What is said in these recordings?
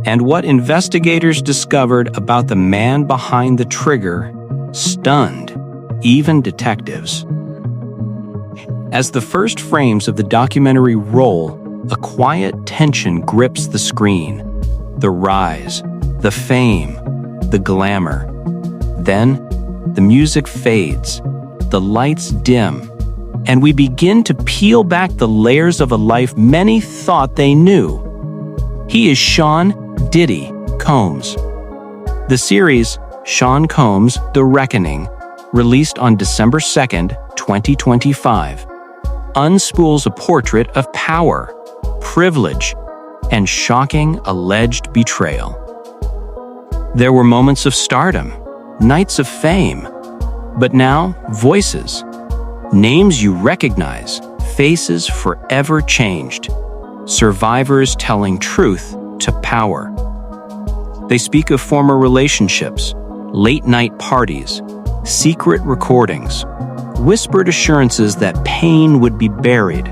And what investigators discovered about the man behind the trigger stunned even detectives. As the first frames of the documentary roll, a quiet tension grips the screen. The rise, the fame, the glamour. Then, the music fades, the lights dim, and we begin to peel back the layers of a life many thought they knew. He is Sean Diddy Combs. The series, Sean Combs: The Reckoning, released on December 2nd, 2025, unspools a portrait of power, privilege, and shocking alleged betrayal. There were moments of stardom, nights of fame, but now voices, names you recognize, faces forever changed, survivors telling truth to power. They speak of former relationships, late-night parties, secret recordings, whispered assurances that pain would be buried.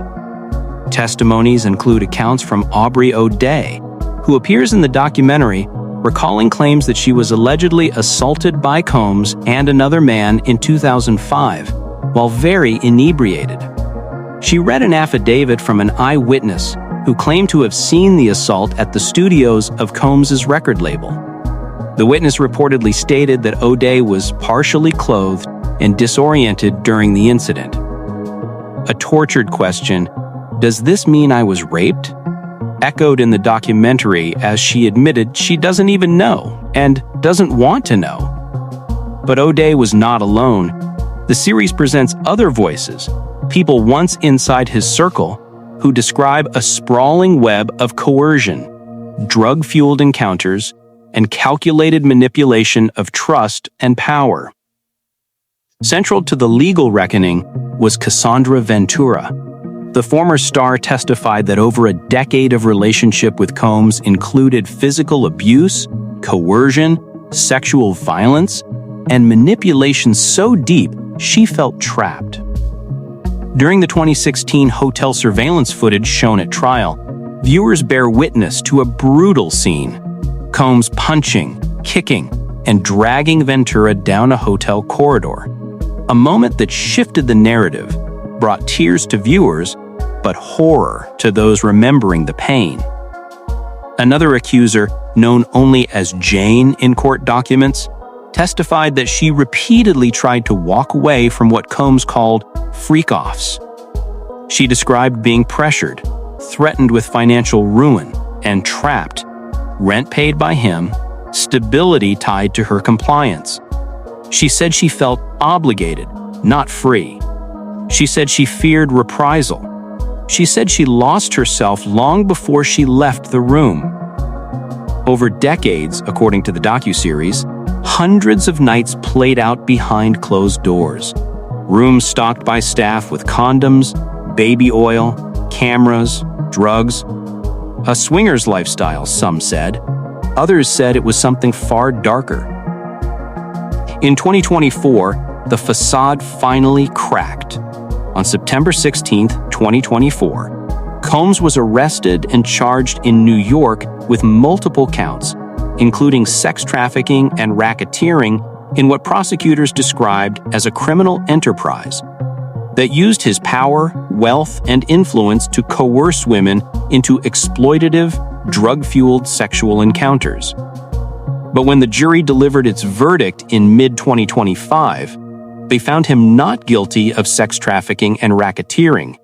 Testimonies include accounts from Aubrey O'Day, who appears in the documentary, recalling claims that she was allegedly assaulted by Combs and another man in 2005 while very inebriated. She read an affidavit from an eyewitness who claimed to have seen the assault at the studios of Combs' record label. The witness reportedly stated that O'Day was partially clothed and disoriented during the incident. A tortured question, "Does this mean I was raped?" echoed in the documentary as she admitted she doesn't even know and doesn't want to know. But O'Day was not alone. The series presents other voices, people once inside his circle, who describe a sprawling web of coercion, drug-fueled encounters, and calculated manipulation of trust and power. Central to the legal reckoning was Cassandra Ventura. The former star testified that over a decade of relationship with Combs included physical abuse, coercion, sexual violence, and manipulation so deep she felt trapped. During the 2016 hotel surveillance footage shown at trial, viewers bear witness to a brutal scene: Combs punching, kicking, and dragging Ventura down a hotel corridor. A moment that shifted the narrative, brought tears to viewers, but horror to those remembering the pain. Another accuser, known only as Jane in court documents, testified that she repeatedly tried to walk away from what Combs called freak-offs. She described being pressured, threatened with financial ruin, and trapped, rent paid by him, stability tied to her compliance. She said she felt obligated, not free. She said she feared reprisal. She said she lost herself long before she left the room. Over decades, according to the docuseries, hundreds of nights played out behind closed doors. Rooms stocked by staff with condoms, baby oil, cameras, drugs. A swinger's lifestyle, some said. Others said it was something far darker. In 2024, the facade finally cracked. On September 16, 2024, Combs was arrested and charged in New York with multiple counts, including sex trafficking and racketeering in what prosecutors described as a criminal enterprise that used his power, wealth, and influence to coerce women into exploitative, drug-fueled sexual encounters. But when the jury delivered its verdict in mid-2025, they found him not guilty of sex trafficking and racketeering,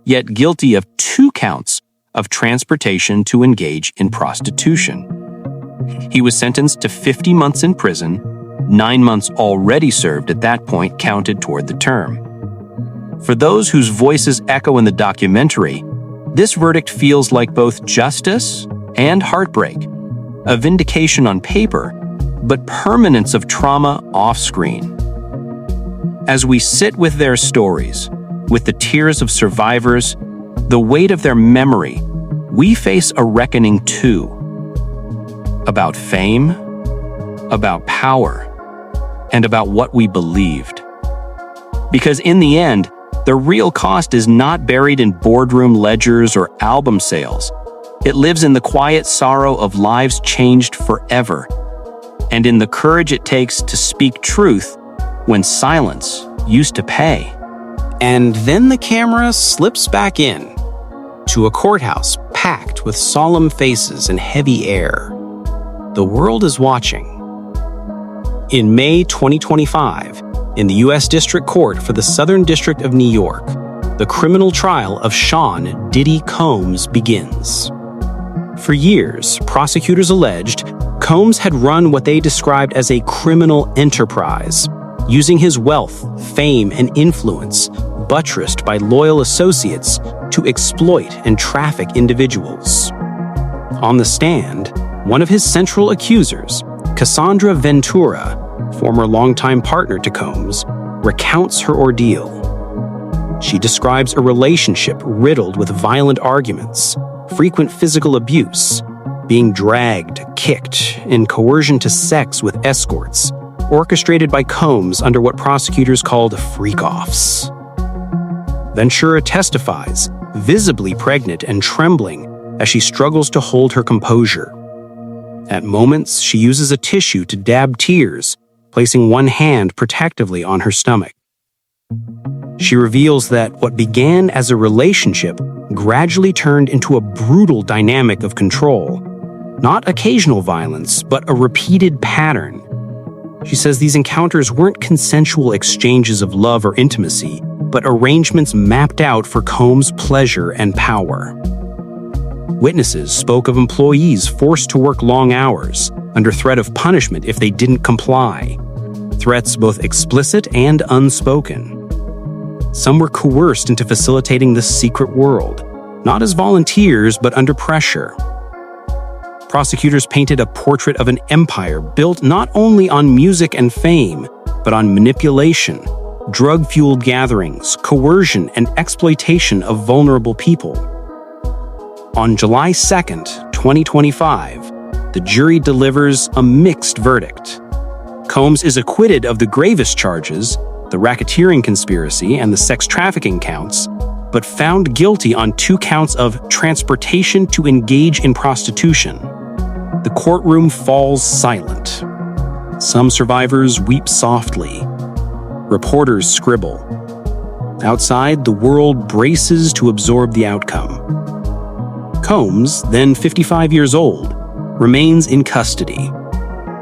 yet guilty of 2 counts of transportation to engage in prostitution. He was sentenced to 50 months in prison. 9 months already served at that point counted toward the term. For those whose voices echo in the documentary, this verdict feels like both justice and heartbreak, a vindication on paper, but permanence of trauma off-screen. As we sit with their stories, with the tears of survivors, the weight of their memory, we face a reckoning too. About fame, about power, and about what we believed. Because in the end, the real cost is not buried in boardroom ledgers or album sales. It lives in the quiet sorrow of lives changed forever, and in the courage it takes to speak truth when silence used to pay. And then the camera slips back in to a courthouse packed with solemn faces and heavy air. The world is watching. In May 2025, in the U.S. District Court for the Southern District of New York, the criminal trial of Sean Diddy Combs begins. For years, prosecutors alleged Combs had run what they described as a criminal enterprise, using his wealth, fame, and influence, buttressed by loyal associates, to exploit and traffic individuals. On the stand, one of his central accusers, Cassandra Ventura, former longtime partner to Combs, recounts her ordeal. She describes a relationship riddled with violent arguments, frequent physical abuse, being dragged, kicked, and coercion to sex with escorts, orchestrated by Combs under what prosecutors called freak-offs. Ventura testifies, visibly pregnant and trembling, as she struggles to hold her composure. At moments, she uses a tissue to dab tears, placing one hand protectively on her stomach. She reveals that what began as a relationship gradually turned into a brutal dynamic of control. Not occasional violence, but a repeated pattern. She says these encounters weren't consensual exchanges of love or intimacy, but arrangements mapped out for Combs' pleasure and power. Witnesses spoke of employees forced to work long hours, under threat of punishment if they didn't comply. Threats both explicit and unspoken. Some were coerced into facilitating this secret world, not as volunteers but under pressure. Prosecutors painted a portrait of an empire built not only on music and fame, but on manipulation, drug-fueled gatherings, coercion, and exploitation of vulnerable people. On July 2nd, 2025, the jury delivers a mixed verdict. Combs is acquitted of the gravest charges, the racketeering conspiracy and the sex trafficking counts, but found guilty on 2 counts of transportation to engage in prostitution. The courtroom falls silent. Some survivors weep softly. Reporters scribble. Outside, the world braces to absorb the outcome. Combs, then 55 years old, remains in custody.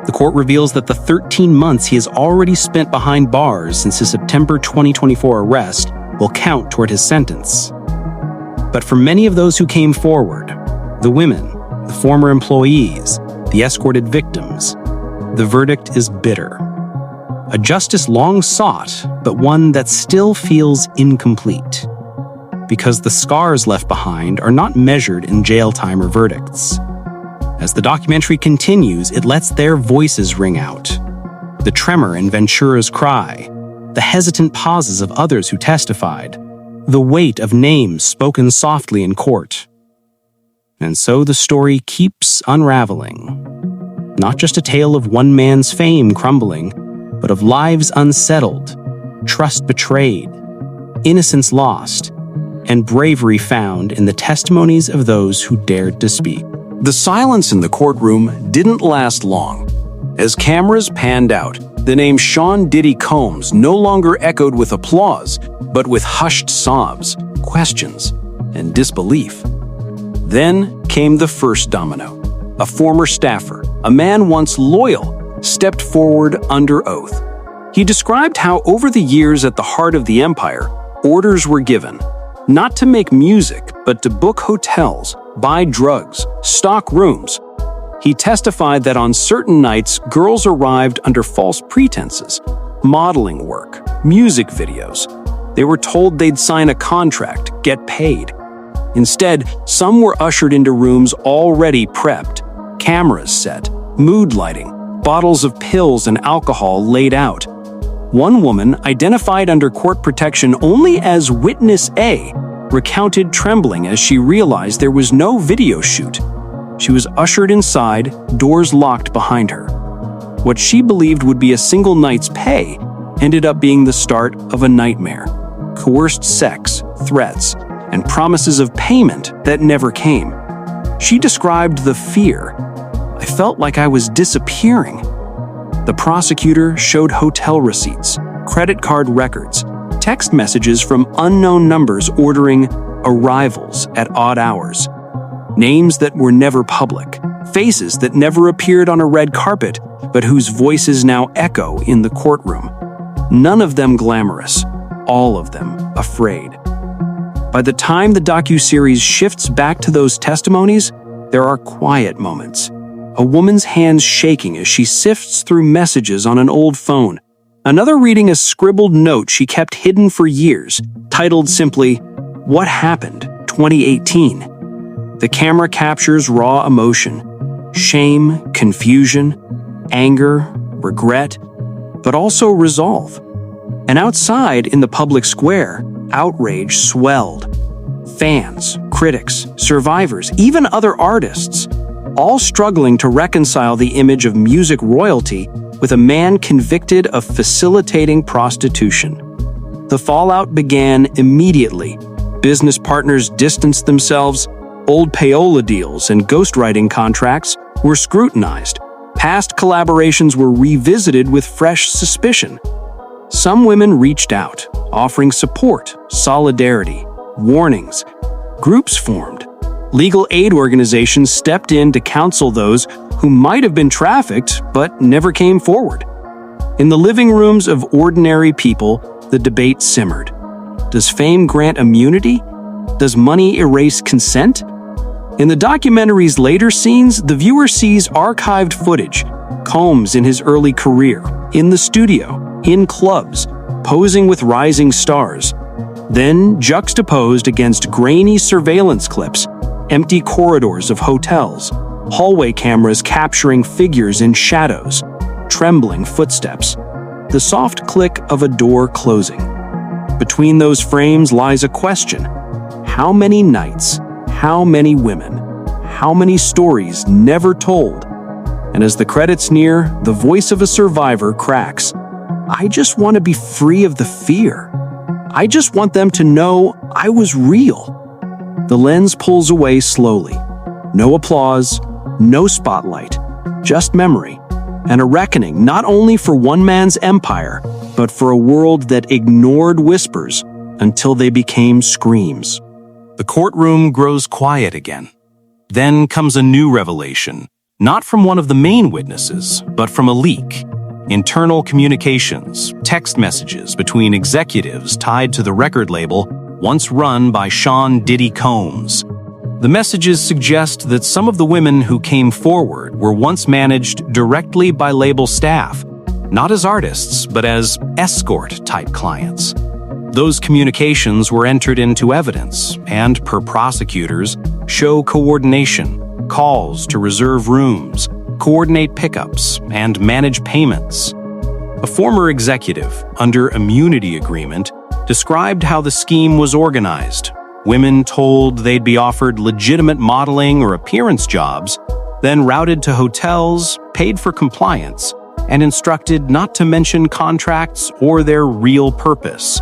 The court reveals that the 13 months he has already spent behind bars since his September 2024 arrest will count toward his sentence. But for many of those who came forward, the women, the former employees, the escorted victims, the verdict is bitter. A justice long sought, but one that still feels incomplete. Because the scars left behind are not measured in jail time or verdicts. As the documentary continues, it lets their voices ring out. The tremor in Ventura's cry, the hesitant pauses of others who testified, the weight of names spoken softly in court. And so the story keeps unraveling. Not just a tale of one man's fame crumbling, but of lives unsettled, trust betrayed, innocence lost, and bravery found in the testimonies of those who dared to speak. The silence in the courtroom didn't last long. As cameras panned out, the name Sean Diddy Combs no longer echoed with applause, but with hushed sobs, questions, and disbelief. Then came the first domino. A former staffer, a man once loyal, stepped forward under oath. He described how over the years at the heart of the empire, orders were given, not to make music, but to book hotels, buy drugs, stock rooms. He testified that on certain nights, girls arrived under false pretenses, modeling work, music videos. They were told they'd sign a contract, get paid. Instead, some were ushered into rooms already prepped, cameras set, mood lighting, bottles of pills and alcohol laid out. One woman, identified under court protection only as Witness A, recounted trembling as she realized there was no video shoot. She was ushered inside, doors locked behind her. What she believed would be a single night's pay ended up being the start of a nightmare. Coerced sex, threats, and promises of payment that never came. She described the fear. I felt like I was disappearing. The prosecutor showed hotel receipts, credit card records, text messages from unknown numbers ordering arrivals at odd hours, names that were never public, faces that never appeared on a red carpet, but whose voices now echo in the courtroom. None of them glamorous, all of them afraid. By the time the docuseries shifts back to those testimonies, there are quiet moments. A woman's hands shaking as she sifts through messages on an old phone. Another reading a scribbled note she kept hidden for years, titled simply, "What Happened, 2018?" The camera captures raw emotion, shame, confusion, anger, regret, but also resolve. And outside, in the public square, outrage swelled. Fans, critics, survivors, even other artists, all struggling to reconcile the image of music royalty with a man convicted of facilitating prostitution. The fallout began immediately. Business partners distanced themselves, old payola deals and ghostwriting contracts were scrutinized. Past collaborations were revisited with fresh suspicion. Some women reached out, offering support, solidarity, warnings. Groups formed. Legal aid organizations stepped in to counsel those who might have been trafficked but never came forward. In the living rooms of ordinary people, the debate simmered. Does fame grant immunity? Does money erase consent? In the documentary's later scenes, the viewer sees archived footage, Combs in his early career, in the studio, in clubs, posing with rising stars. Then, juxtaposed against grainy surveillance clips, empty corridors of hotels, hallway cameras capturing figures in shadows, trembling footsteps, the soft click of a door closing. Between those frames lies a question. How many nights, how many women, how many stories never told? And as the credits near, the voice of a survivor cracks. I just want to be free of the fear. I just want them to know I was real. The lens pulls away slowly. No applause, no spotlight, just memory, and a reckoning not only for one man's empire, but for a world that ignored whispers until they became screams. The courtroom grows quiet again. Then comes a new revelation, not from one of the main witnesses, but from a leak. Internal communications, text messages between executives tied to the record label once run by Sean Diddy Combs. The messages suggest that some of the women who came forward were once managed directly by label staff, not as artists, but as escort-type clients. Those communications were entered into evidence and, per prosecutors, show coordination, calls to reserve rooms, coordinate pickups, and manage payments. A former executive, under immunity agreement, described how the scheme was organized. Women told they'd be offered legitimate modeling or appearance jobs, then routed to hotels, paid for compliance, and instructed not to mention contracts or their real purpose.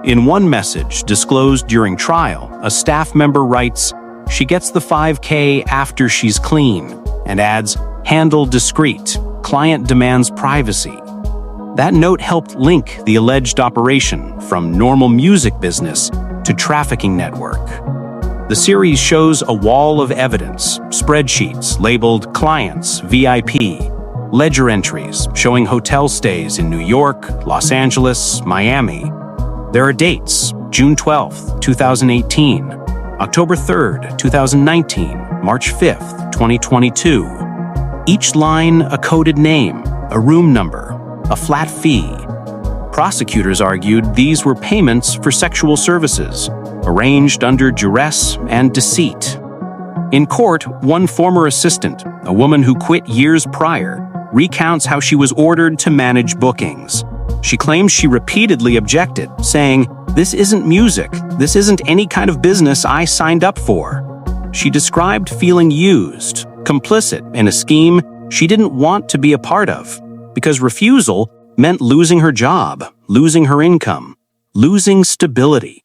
In one message disclosed during trial, a staff member writes, "She gets the $5K after she's clean," and adds, "Handle discreet. Client demands privacy." That note helped link the alleged operation from normal music business to trafficking network. The series shows a wall of evidence, spreadsheets labeled clients, VIP, ledger entries showing hotel stays in New York, Los Angeles, Miami. There are dates: June 12th, 2018, October 3rd, 2019, March 5th, 2022. Each line a coded name, a room number, a flat fee. Prosecutors argued these were payments for sexual services, arranged under duress and deceit. In court, one former assistant, a woman who quit years prior, recounts how she was ordered to manage bookings. She claims she repeatedly objected, saying, "This isn't music. This isn't any kind of business I signed up for." She described feeling used, complicit in a scheme she didn't want to be a part of, because refusal meant losing her job, losing her income, losing stability.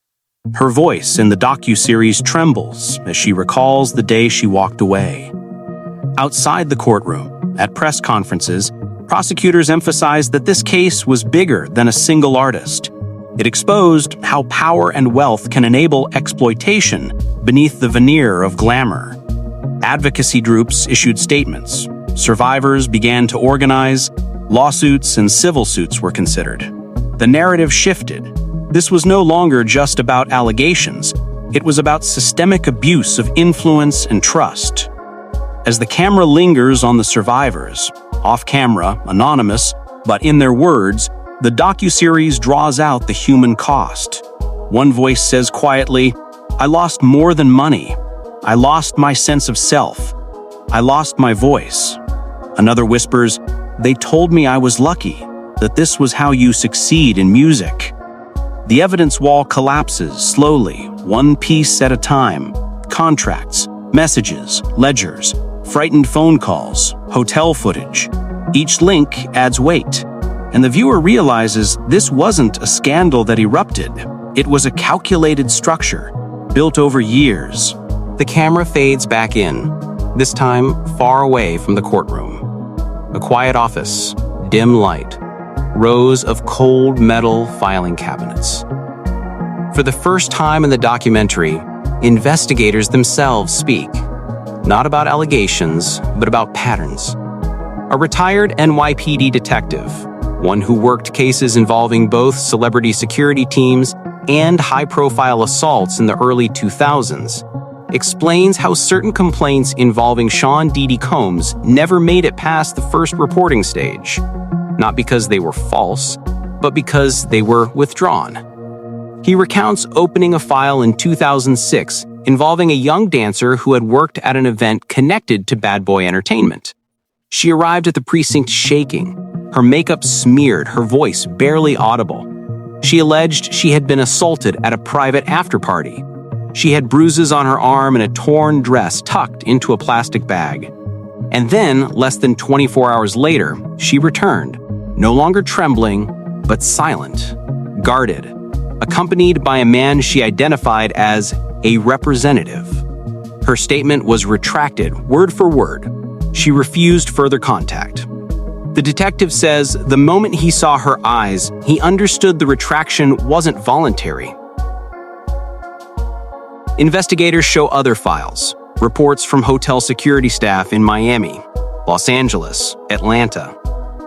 Her voice in the docuseries trembles as she recalls the day she walked away. Outside the courtroom, at press conferences, prosecutors emphasized that this case was bigger than a single artist. It exposed how power and wealth can enable exploitation beneath the veneer of glamour. Advocacy groups issued statements. Survivors began to organize. Lawsuits and civil suits were considered. The narrative shifted. This was no longer just about allegations. It was about systemic abuse of influence and trust. As the camera lingers on the survivors, off-camera, anonymous, but in their words, the docuseries draws out the human cost. One voice says quietly, "I lost more than money. I lost my sense of self. I lost my voice." Another whispers, "They told me I was lucky, that this was how you succeed in music." The evidence wall collapses slowly, one piece at a time. Contracts, messages, ledgers, frightened phone calls, hotel footage. Each link adds weight, and the viewer realizes this wasn't a scandal that erupted. It was a calculated structure, built over years. The camera fades back in, this time far away from the courtroom. A quiet office, dim light, rows of cold metal filing cabinets. For the first time in the documentary, investigators themselves speak, not about allegations, but about patterns. A retired NYPD detective, one who worked cases involving both celebrity security teams and high-profile assaults in the early 2000s, explains how certain complaints involving Sean Diddy Combs never made it past the first reporting stage. Not because they were false, but because they were withdrawn. He recounts opening a file in 2006 involving a young dancer who had worked at an event connected to Bad Boy Entertainment. She arrived at the precinct shaking, her makeup smeared, her voice barely audible. She alleged she had been assaulted at a private after-party. She had bruises on her arm and a torn dress tucked into a plastic bag. And then, less than 24 hours later, she returned, no longer trembling, but silent, guarded, accompanied by a man she identified as a representative. Her statement was retracted word for word. She refused further contact. The detective says the moment he saw her eyes, he understood the retraction wasn't voluntary. Investigators show other files, reports from hotel security staff in Miami, Los Angeles, Atlanta,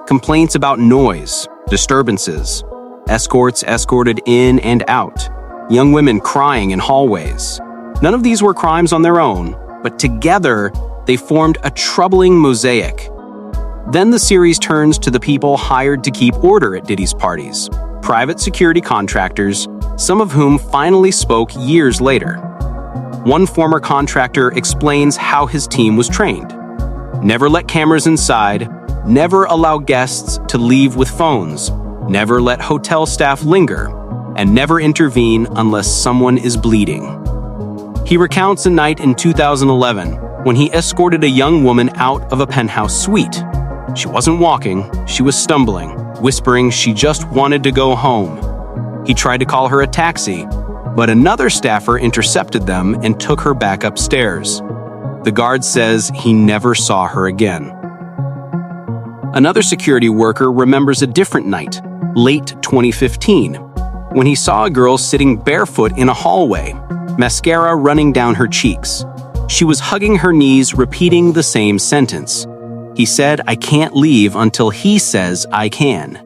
complaints about noise, disturbances, escorts escorted in and out, young women crying in hallways. None of these were crimes on their own, but together they formed a troubling mosaic. Then the series turns to the people hired to keep order at Diddy's parties, private security contractors, some of whom finally spoke years later. One former contractor explains how his team was trained. Never let cameras inside, never allow guests to leave with phones, never let hotel staff linger, and never intervene unless someone is bleeding. He recounts a night in 2011 when he escorted a young woman out of a penthouse suite. She wasn't walking, she was stumbling, whispering she just wanted to go home. He tried to call her a taxi, but another staffer intercepted them and took her back upstairs. The guard says he never saw her again. Another security worker remembers a different night, late 2015, when he saw a girl sitting barefoot in a hallway, mascara running down her cheeks. She was hugging her knees, repeating the same sentence. He said, "I can't leave until he says I can."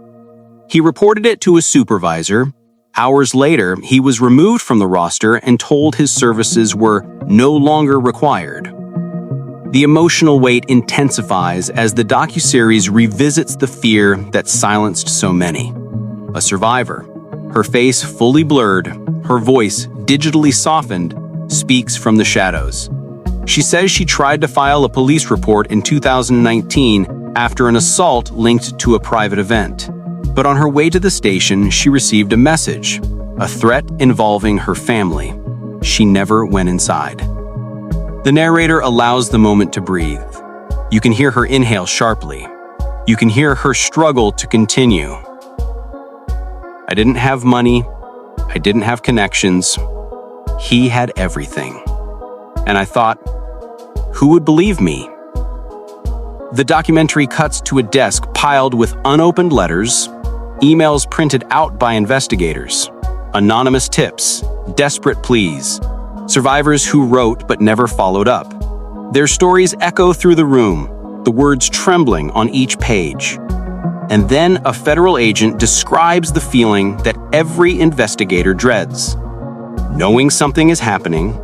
He reported it to a supervisor. Hours later, he was removed from the roster and told his services were no longer required. The emotional weight intensifies as the docuseries revisits the fear that silenced so many. A survivor, her face fully blurred, her voice digitally softened, speaks from the shadows. She says she tried to file a police report in 2019 after an assault linked to a private event. But on her way to the station, she received a message, a threat involving her family. She never went inside. The narrator allows the moment to breathe. You can hear her inhale sharply. You can hear her struggle to continue. "I didn't have money. I didn't have connections. He had everything. And I thought, who would believe me? The documentary cuts to a desk piled with unopened letters, emails printed out by investigators, anonymous tips, desperate pleas, survivors who wrote but never followed up. Their stories echo through the room, the words trembling on each page. And then a federal agent describes the feeling that every investigator dreads. Knowing something is happening,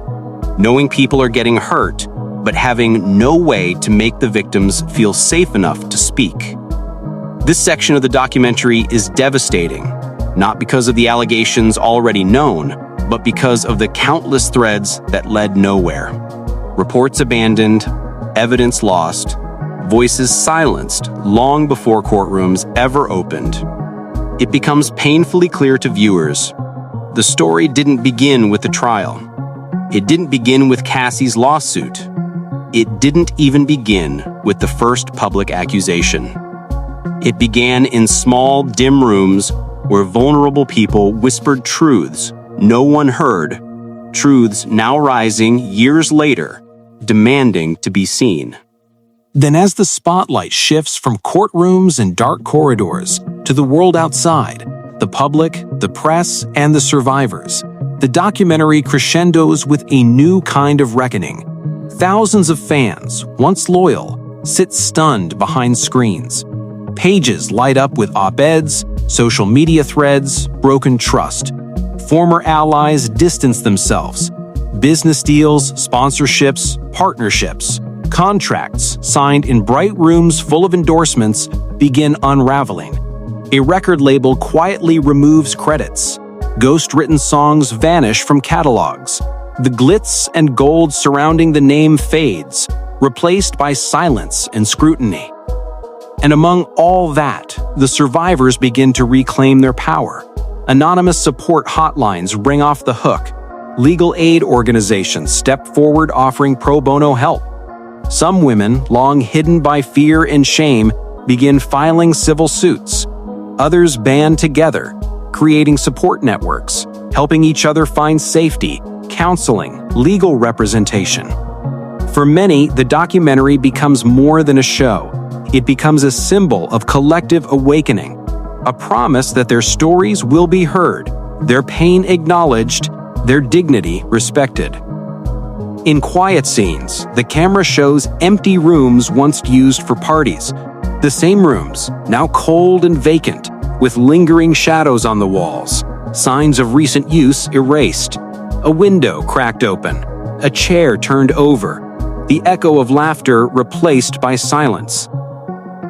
knowing people are getting hurt, but having no way to make the victims feel safe enough to speak. This section of the documentary is devastating, not because of the allegations already known, but because of the countless threads that led nowhere. Reports abandoned, evidence lost, voices silenced long before courtrooms ever opened. It becomes painfully clear to viewers, the story didn't begin with the trial. It didn't begin with Cassie's lawsuit. It didn't even begin with the first public accusation. It began in small, dim rooms where vulnerable people whispered truths no one heard, truths now rising years later, demanding to be seen. Then as the spotlight shifts from courtrooms and dark corridors to the world outside, the public, the press, and the survivors, the documentary crescendos with a new kind of reckoning. Thousands of fans, once loyal, sit stunned behind screens. Pages light up with op-eds, social media threads, broken trust. Former allies distance themselves. Business deals, sponsorships, partnerships, contracts signed in bright rooms full of endorsements begin unraveling. A record label quietly removes credits. Ghost-written songs vanish from catalogs. The glitz and gold surrounding the name fades, replaced by silence and scrutiny. And among all that, the survivors begin to reclaim their power. Anonymous support hotlines ring off the hook. Legal aid organizations step forward offering pro bono help. Some women, long hidden by fear and shame, begin filing civil suits. Others band together, creating support networks, helping each other find safety, counseling, legal representation. For many, the documentary becomes more than a show. It becomes a symbol of collective awakening, a promise that their stories will be heard, their pain acknowledged, their dignity respected. In quiet scenes, the camera shows empty rooms once used for parties. The same rooms, now cold and vacant, with lingering shadows on the walls, signs of recent use erased. A window cracked open, a chair turned over, the echo of laughter replaced by silence.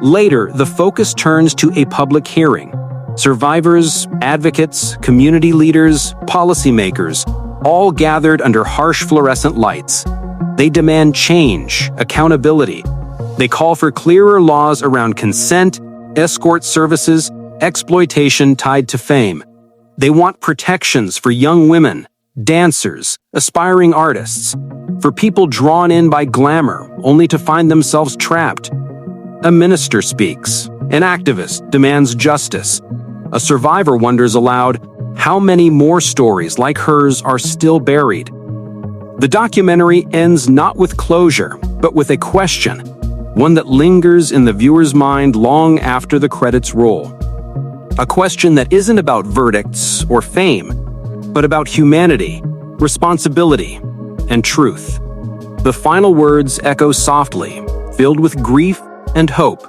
Later, the focus turns to a public hearing. Survivors, advocates, community leaders, policymakers, all gathered under harsh fluorescent lights. They demand change, accountability. They call for clearer laws around consent, escort services, exploitation tied to fame. They want protections for young women, dancers, aspiring artists, for people drawn in by glamour only to find themselves trapped. A minister speaks. An activist demands justice. A survivor wonders aloud, how many more stories like hers are still buried? The documentary ends not with closure, but with a question, one that lingers in the viewer's mind long after the credits roll. A question that isn't about verdicts or fame, but about humanity, responsibility, and truth. The final words echo softly, filled with grief and hope.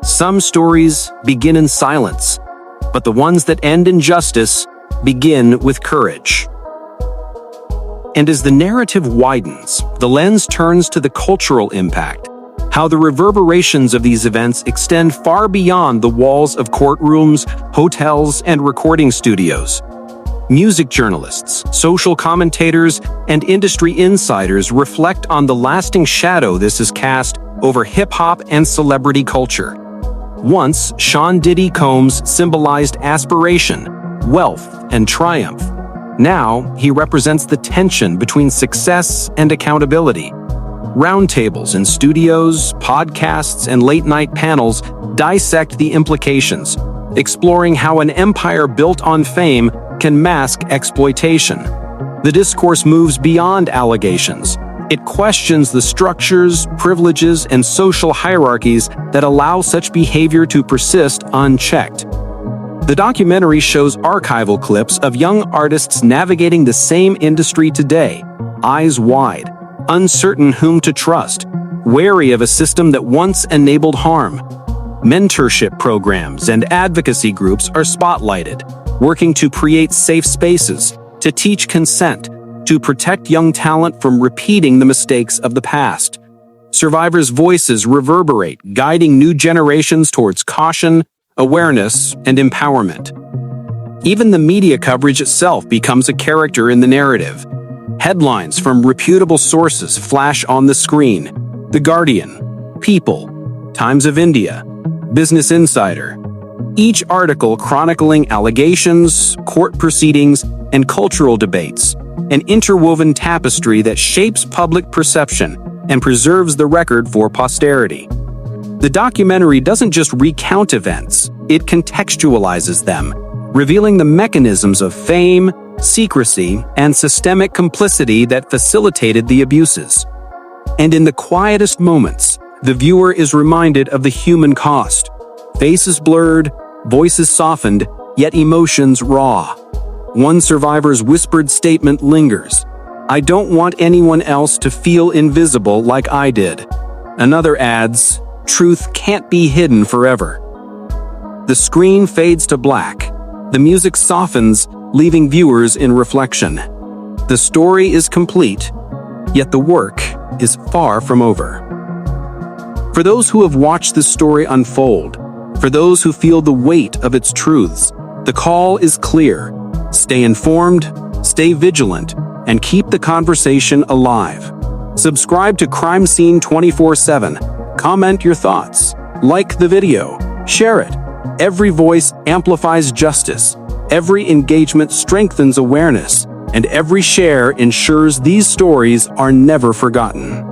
Some stories begin in silence, but the ones that end in justice begin with courage. And as the narrative widens, the lens turns to the cultural impact, how the reverberations of these events extend far beyond the walls of courtrooms, hotels, and recording studios. Music journalists, social commentators, and industry insiders reflect on the lasting shadow this has cast over hip-hop and celebrity culture. Once, Sean Diddy Combs symbolized aspiration, wealth, and triumph. Now, he represents the tension between success and accountability. Roundtables in studios, podcasts, and late-night panels dissect the implications, exploring how an empire built on fame can mask exploitation. The discourse moves beyond allegations. It questions the structures, privileges, and social hierarchies that allow such behavior to persist unchecked. The documentary shows archival clips of young artists navigating the same industry today, eyes wide, uncertain whom to trust, wary of a system that once enabled harm. Mentorship programs and advocacy groups are spotlighted, working to create safe spaces, to teach consent, to protect young talent from repeating the mistakes of the past. Survivors' voices reverberate, guiding new generations towards caution, awareness, and empowerment. Even the media coverage itself becomes a character in the narrative. Headlines from reputable sources flash on the screen: The Guardian, People, Times of India, Business Insider. Each article chronicling allegations, court proceedings, and cultural debates, an interwoven tapestry that shapes public perception and preserves the record for posterity. The documentary doesn't just recount events, it contextualizes them, revealing the mechanisms of fame, secrecy, and systemic complicity that facilitated the abuses. And in the quietest moments, the viewer is reminded of the human cost. Faces blurred, voices softened, yet emotions raw. One survivor's whispered statement lingers: "I don't want anyone else to feel invisible like I did." Another adds, "Truth can't be hidden forever." The screen fades to black. The music softens, leaving viewers in reflection. The story is complete, yet the work is far from over. For those who have watched this story unfold, for those who feel the weight of its truths, the call is clear. Stay informed, stay vigilant, and keep the conversation alive. Subscribe to Crime Scene 24/7. Comment your thoughts. Like the video. Share it. Every voice amplifies justice. Every engagement strengthens awareness. And every share ensures these stories are never forgotten.